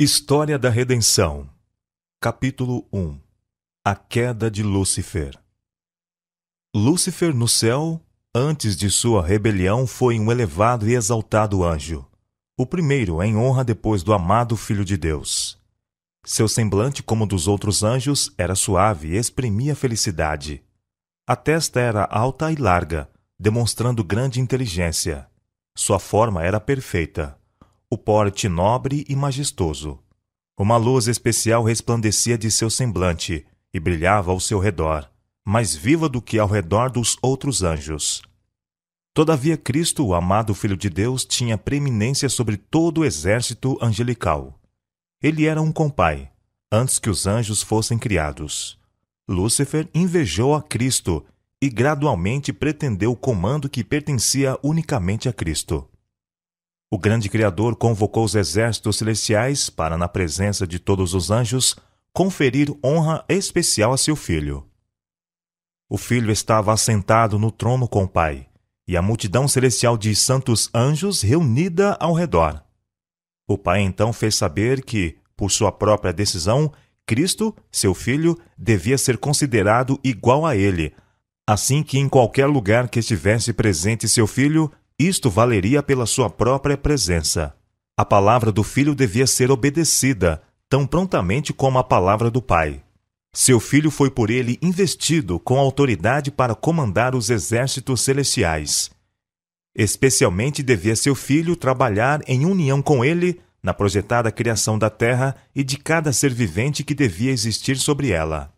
História da Redenção. Capítulo 1. A queda de Lúcifer. Lúcifer no céu, antes de sua rebelião, foi um elevado e exaltado anjo, o primeiro em honra depois do amado Filho de Deus. Seu semblante, como dos outros anjos, era suave e exprimia felicidade. A testa era alta e larga, demonstrando grande inteligência. Sua forma era perfeita. O porte nobre e majestoso. Uma luz especial resplandecia de seu semblante e brilhava ao seu redor, mais viva do que ao redor dos outros anjos. Todavia Cristo, o amado Filho de Deus, tinha preeminência sobre todo o exército angelical. Ele era um compai, antes que os anjos fossem criados. Lúcifer invejou a Cristo e gradualmente pretendeu o comando que pertencia unicamente a Cristo. O grande Criador convocou os exércitos celestiais para, na presença de todos os anjos, conferir honra especial a seu filho. O filho estava assentado no trono com o Pai, e a multidão celestial de santos anjos reunida ao redor. O Pai então fez saber que, por sua própria decisão, Cristo, seu filho, devia ser considerado igual a ele, assim que em qualquer lugar que estivesse presente seu filho, isto valeria pela sua própria presença. A palavra do Filho devia ser obedecida, tão prontamente como a palavra do Pai. Seu Filho foi por ele investido com autoridade para comandar os exércitos celestiais. Especialmente devia seu Filho trabalhar em união com ele na projetada criação da terra e de cada ser vivente que devia existir sobre ela.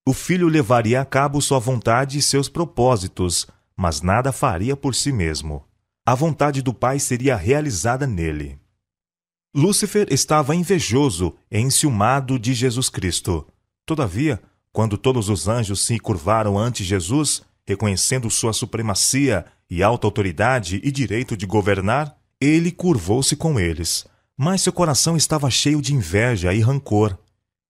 O Filho levaria a cabo sua vontade e seus propósitos, mas nada faria por si mesmo. A vontade do Pai seria realizada nele. Lúcifer estava invejoso e enciumado de Jesus Cristo. Todavia, quando todos os anjos se curvaram ante Jesus, reconhecendo sua supremacia e alta autoridade e direito de governar, ele curvou-se com eles. Mas seu coração estava cheio de inveja e rancor.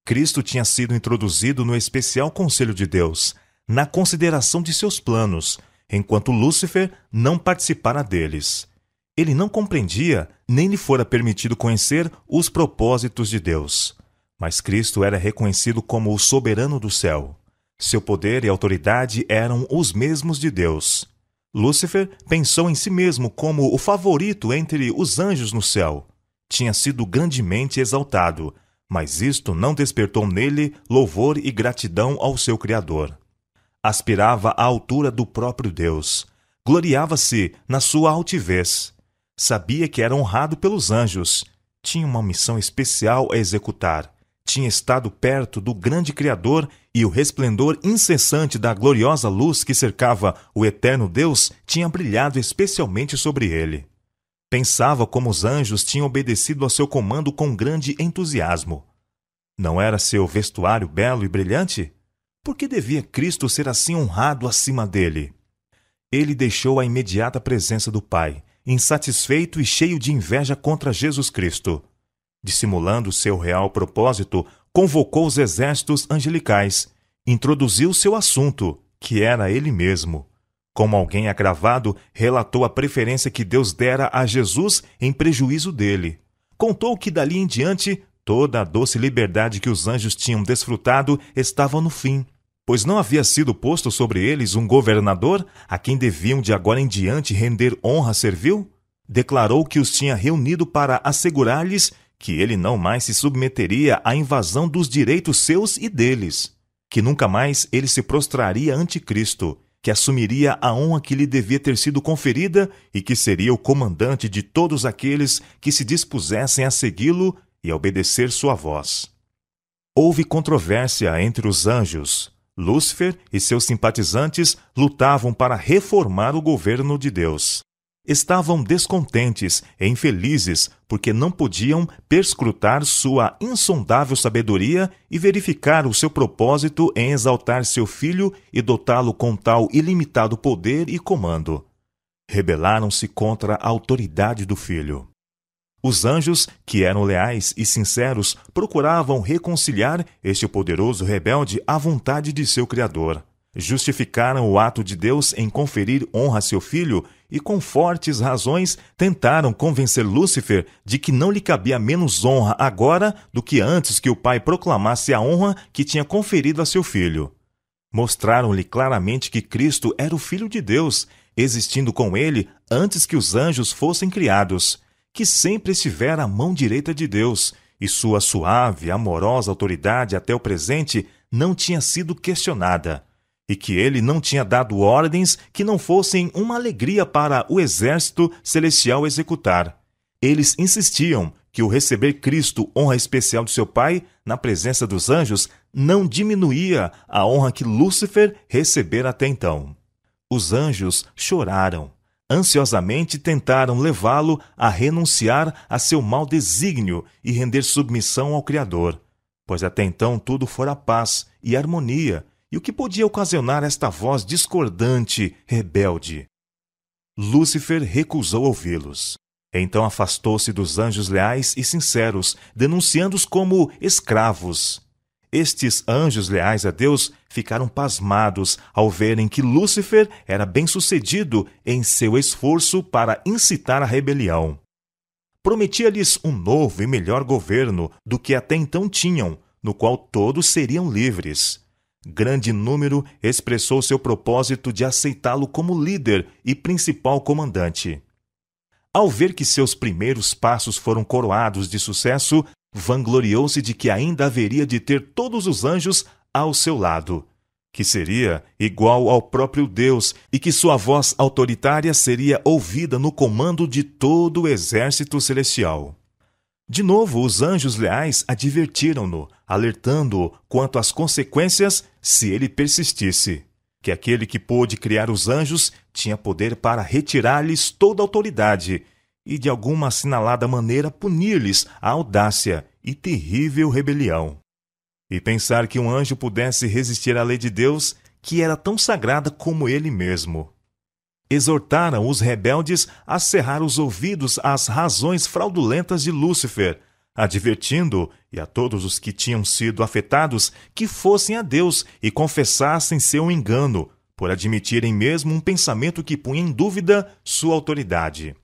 Cristo tinha sido introduzido no especial conselho de Deus, na consideração de seus planos, enquanto Lúcifer não participara deles. Ele não compreendia, nem lhe fora permitido conhecer os propósitos de Deus. Mas Cristo era reconhecido como o soberano do céu. Seu poder e autoridade eram os mesmos de Deus. Lúcifer pensou em si mesmo como o favorito entre os anjos no céu. Tinha sido grandemente exaltado, mas isto não despertou nele louvor e gratidão ao seu Criador. Aspirava à altura do próprio Deus. Gloriava-se na sua altivez. Sabia que era honrado pelos anjos. Tinha uma missão especial a executar. Tinha estado perto do grande Criador e o resplendor incessante da gloriosa luz que cercava o eterno Deus tinha brilhado especialmente sobre ele. Pensava como os anjos tinham obedecido ao seu comando com grande entusiasmo. Não era seu vestuário belo e brilhante? Por que devia Cristo ser assim honrado acima dele? Ele deixou a imediata presença do Pai, insatisfeito e cheio de inveja contra Jesus Cristo. Dissimulando seu real propósito, convocou os exércitos angelicais, introduziu seu assunto, que era ele mesmo. Como alguém agravado, relatou a preferência que Deus dera a Jesus em prejuízo dele. Contou que dali em diante, toda a doce liberdade que os anjos tinham desfrutado estava no fim, pois não havia sido posto sobre eles um governador a quem deviam de agora em diante render honra servil? Declarou que os tinha reunido para assegurar-lhes que ele não mais se submeteria à invasão dos direitos seus e deles, que nunca mais ele se prostraria ante Cristo, que assumiria a honra que lhe devia ter sido conferida e que seria o comandante de todos aqueles que se dispusessem a segui-lo e a obedecer sua voz. Houve controvérsia entre os anjos. Lúcifer e seus simpatizantes lutavam para reformar o governo de Deus. Estavam descontentes e infelizes porque não podiam perscrutar sua insondável sabedoria e verificar o seu propósito em exaltar seu filho e dotá-lo com tal ilimitado poder e comando. Rebelaram-se contra a autoridade do filho. Os anjos, que eram leais e sinceros, procuravam reconciliar este poderoso rebelde à vontade de seu Criador. Justificaram o ato de Deus em conferir honra a seu filho e, com fortes razões, tentaram convencer Lúcifer de que não lhe cabia menos honra agora do que antes que o pai proclamasse a honra que tinha conferido a seu filho. Mostraram-lhe claramente que Cristo era o Filho de Deus, existindo com ele antes que os anjos fossem criados, que sempre estivera à mão direita de Deus, e sua suave, amorosa autoridade até o presente não tinha sido questionada, e que ele não tinha dado ordens que não fossem uma alegria para o exército celestial executar. Eles insistiam que o receber Cristo, honra especial de seu Pai, na presença dos anjos, não diminuía a honra que Lúcifer recebera até então. Os anjos choraram. Ansiosamente tentaram levá-lo a renunciar a seu mau desígnio e render submissão ao Criador, pois até então tudo fora paz e harmonia, e o que podia ocasionar esta voz discordante, rebelde? Lúcifer recusou ouvi-los. Então afastou-se dos anjos leais e sinceros, denunciando-os como escravos. Estes anjos leais a Deus ficaram pasmados ao verem que Lúcifer era bem-sucedido em seu esforço para incitar a rebelião. Prometia-lhes um novo e melhor governo do que até então tinham, no qual todos seriam livres. Grande número expressou seu propósito de aceitá-lo como líder e principal comandante. Ao ver que seus primeiros passos foram coroados de sucesso, vangloriou-se de que ainda haveria de ter todos os anjos ao seu lado, que seria igual ao próprio Deus e que sua voz autoritária seria ouvida no comando de todo o exército celestial. De novo, os anjos leais advertiram-no, alertando-o quanto às consequências se ele persistisse, que aquele que pôde criar os anjos tinha poder para retirar-lhes toda a autoridade e, de alguma assinalada maneira, punir-lhes a audácia e terrível rebelião. E pensar que um anjo pudesse resistir à lei de Deus, que era tão sagrada como ele mesmo. Exortaram os rebeldes a cerrar os ouvidos às razões fraudulentas de Lúcifer, advertindo, e a todos os que tinham sido afetados, que fossem a Deus e confessassem seu engano, por admitirem mesmo um pensamento que punha em dúvida sua autoridade.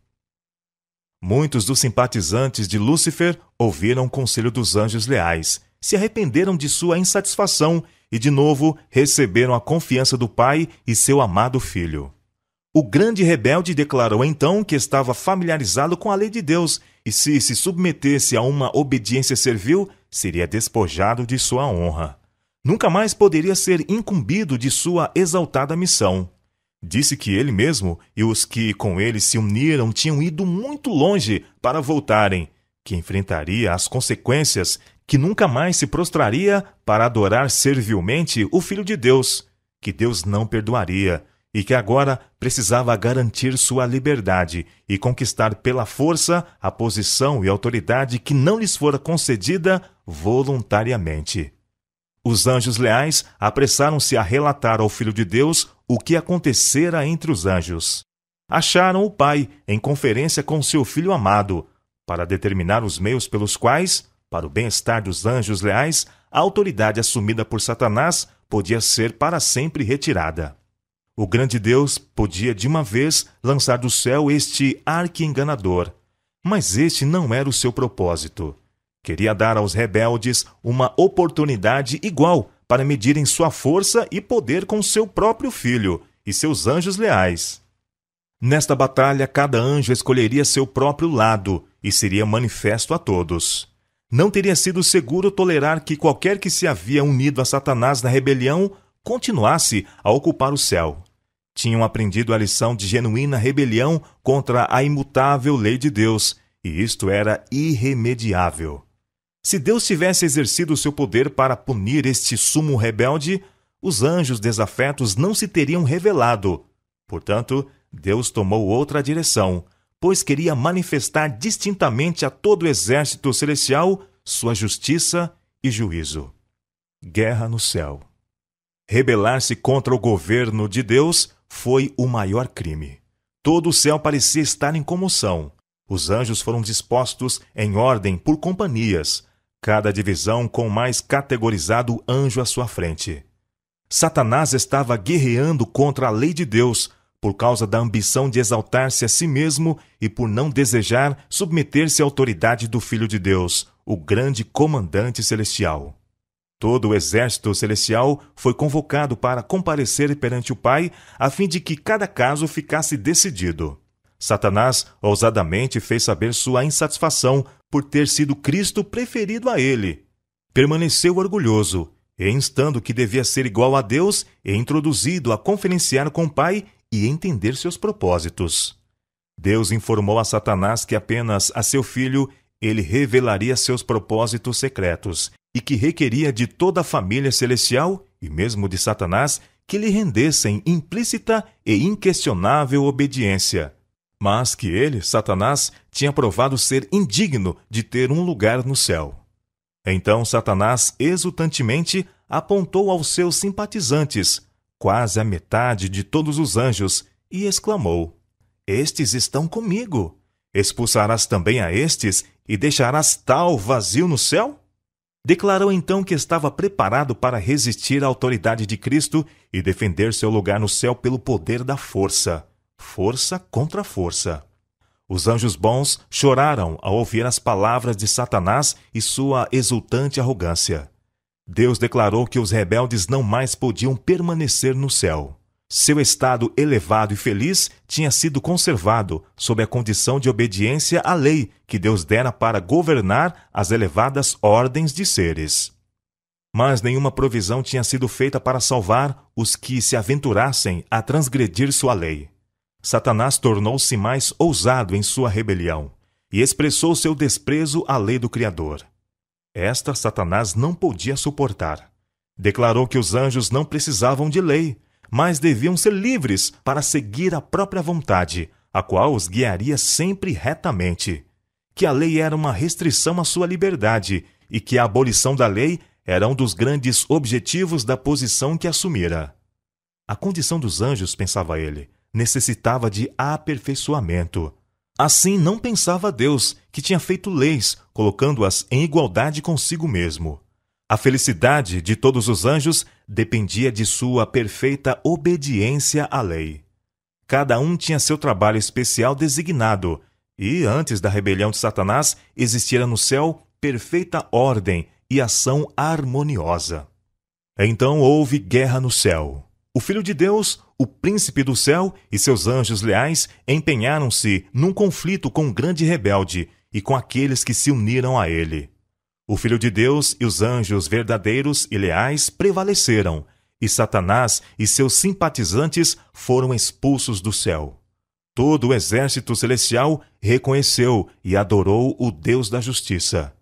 Muitos dos simpatizantes de Lúcifer ouviram o conselho dos anjos leais, se arrependeram de sua insatisfação e, de novo, receberam a confiança do Pai e seu amado Filho. O grande rebelde declarou então que estava familiarizado com a lei de Deus e, se submetesse a uma obediência servil, seria despojado de sua honra. Nunca mais poderia ser incumbido de sua exaltada missão. Disse que ele mesmo e os que com ele se uniram tinham ido muito longe para voltarem, que enfrentaria as consequências, que nunca mais se prostraria para adorar servilmente o Filho de Deus, que Deus não perdoaria, e que agora precisava garantir sua liberdade e conquistar pela força a posição e autoridade que não lhes fora concedida voluntariamente. Os anjos leais apressaram-se a relatar ao Filho de Deus o que acontecera entre os anjos. Acharam o Pai em conferência com seu Filho amado, para determinar os meios pelos quais, para o bem-estar dos anjos leais, a autoridade assumida por Satanás podia ser para sempre retirada. O grande Deus podia de uma vez lançar do céu este arqui-enganador, mas este não era o seu propósito. Queria dar aos rebeldes uma oportunidade igual para medirem sua força e poder com seu próprio Filho e seus anjos leais. Nesta batalha, cada anjo escolheria seu próprio lado e seria manifesto a todos. Não teria sido seguro tolerar que qualquer que se havia unido a Satanás na rebelião continuasse a ocupar o céu. Tinham aprendido a lição de genuína rebelião contra a imutável lei de Deus, e isto era irremediável. Se Deus tivesse exercido o seu poder para punir este sumo rebelde, os anjos desafetos não se teriam revelado. Portanto, Deus tomou outra direção, pois queria manifestar distintamente a todo o exército celestial sua justiça e juízo. Guerra no céu. Rebelar-se contra o governo de Deus foi o maior crime. Todo o céu parecia estar em comoção. Os anjos foram dispostos em ordem por companhias, cada divisão com o mais categorizado anjo à sua frente. Satanás estava guerreando contra a lei de Deus por causa da ambição de exaltar-se a si mesmo e por não desejar submeter-se à autoridade do Filho de Deus, o grande comandante celestial. Todo o exército celestial foi convocado para comparecer perante o Pai, a fim de que cada caso ficasse decidido. Satanás ousadamente fez saber sua insatisfação por ter sido Cristo preferido a ele. Permaneceu orgulhoso, e instando que devia ser igual a Deus, e introduzido a conferenciar com o Pai e entender seus propósitos. Deus informou a Satanás que apenas a seu filho ele revelaria seus propósitos secretos, e que requeria de toda a família celestial, e mesmo de Satanás, que lhe rendessem implícita e inquestionável obediência. Mas que ele, Satanás, tinha provado ser indigno de ter um lugar no céu. Então Satanás exultantemente apontou aos seus simpatizantes, quase a metade de todos os anjos, e exclamou: Estes estão comigo. Expulsarás também a estes e deixarás tal vazio no céu? Declarou então que estava preparado para resistir à autoridade de Cristo e defender seu lugar no céu pelo poder da força. Força contra força. Os anjos bons choraram ao ouvir as palavras de Satanás e sua exultante arrogância. Deus declarou que os rebeldes não mais podiam permanecer no céu. Seu estado elevado e feliz tinha sido conservado sob a condição de obediência à lei que Deus dera para governar as elevadas ordens de seres. Mas nenhuma provisão tinha sido feita para salvar os que se aventurassem a transgredir sua lei. Satanás tornou-se mais ousado em sua rebelião e expressou seu desprezo à lei do Criador. Esta Satanás não podia suportar. Declarou que os anjos não precisavam de lei, mas deviam ser livres para seguir a própria vontade, a qual os guiaria sempre retamente. Que a lei era uma restrição à sua liberdade e que a abolição da lei era um dos grandes objetivos da posição que assumira. A condição dos anjos, pensava ele, necessitava de aperfeiçoamento. Assim não pensava Deus, que tinha feito leis, colocando-as em igualdade consigo mesmo. A felicidade de todos os anjos dependia de sua perfeita obediência à lei. Cada um tinha seu trabalho especial designado, e antes da rebelião de Satanás existira no céu perfeita ordem e ação harmoniosa. Então houve guerra no céu. O Filho de Deus, o príncipe do céu e seus anjos leais empenharam-se num conflito com o grande rebelde e com aqueles que se uniram a ele. O Filho de Deus e os anjos verdadeiros e leais prevaleceram, e Satanás e seus simpatizantes foram expulsos do céu. Todo o exército celestial reconheceu e adorou o Deus da justiça.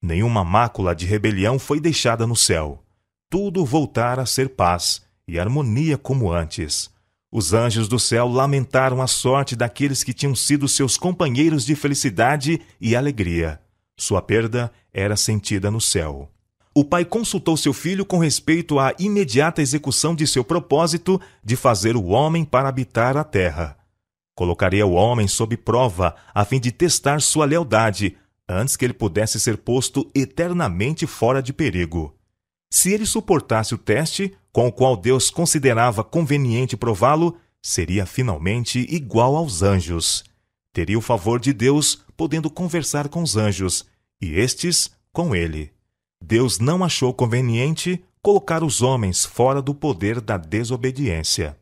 Nenhuma mácula de rebelião foi deixada no céu. Tudo voltara a ser paz e harmonia como antes. Os anjos do céu lamentaram a sorte daqueles que tinham sido seus companheiros de felicidade e alegria. Sua perda era sentida no céu. O pai consultou seu filho com respeito à imediata execução de seu propósito de fazer o homem para habitar a terra. Colocaria o homem sob prova, a fim de testar sua lealdade, antes que ele pudesse ser posto eternamente fora de perigo. Se ele suportasse o teste, com o qual Deus considerava conveniente prová-lo, seria finalmente igual aos anjos. Teria o favor de Deus, podendo conversar com os anjos, e estes com ele. Deus não achou conveniente colocar os homens fora do poder da desobediência.